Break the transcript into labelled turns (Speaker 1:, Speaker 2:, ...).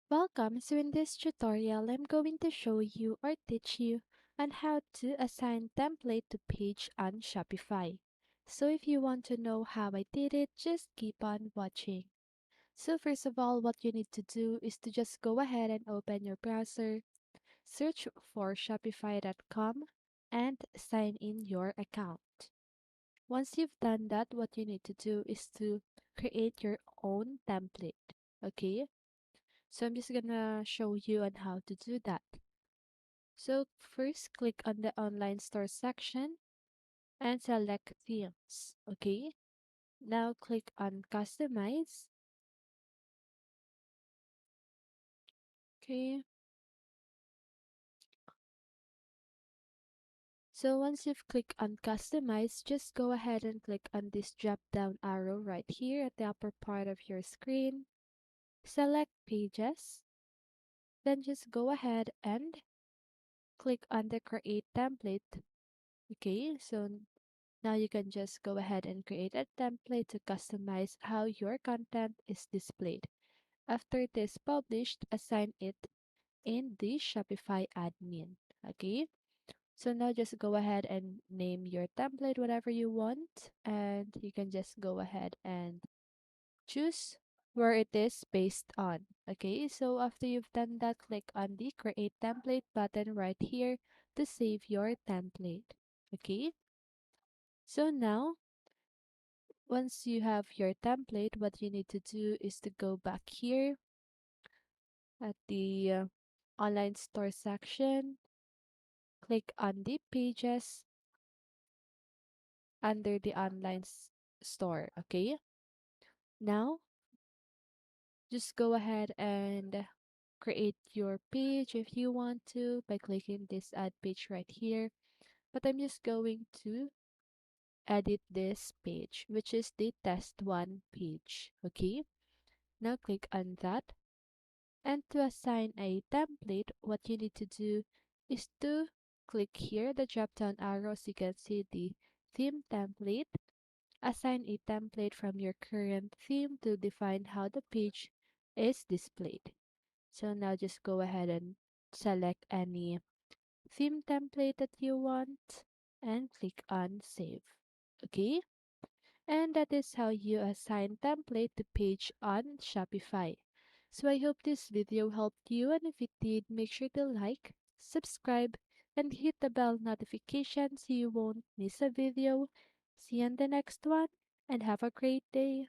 Speaker 1: Welcome. So in this tutorial, I'm going to show you or teach you on how to assign template to page on Shopify. So if you want to know how I did it, just keep on watching. So first of all, what you need to do is to just go ahead and open your browser, search for shopify.com and sign in your account. Once you've done that, what you need to do is to create your own template. Okay? So I'm just gonna show you on how to do that. So first click on the online store section and select themes. Okay. Now click on customize. Okay. So once you've clicked on customize, just go ahead and click on this drop down arrow right here at the upper part of your screen. Select pages. Then just go ahead and click on the create template. Okay. So now you can just go ahead and create a template to customize how your content is displayed. After it is published, assign it in the Shopify admin. Okay, so now just go ahead and name your template whatever you want, and you can just go ahead and choose where it is based on. Okay, so after you've done that, click on the create template button right here to save your template. Okay, so now once you have your template, what you need to do is to go back here at the online store section, click on the pages under the store. Okay, now just go ahead and create your page if you want to by clicking this add page right here. But I'm just going to edit this page, which is the test one page. Okay, now click on that. And to assign a template, what you need to do is to click here the drop down arrow so you can see the theme template. Assign a template from your current theme to define how the page is displayed. So now just go ahead and select any theme template that you want and click on save. Okay? And that is how you assign template to page on Shopify. So I hope this video helped you, and if it did, make sure to like, subscribe, and hit the bell notification so you won't miss a video. See you on the next one, and have a great day.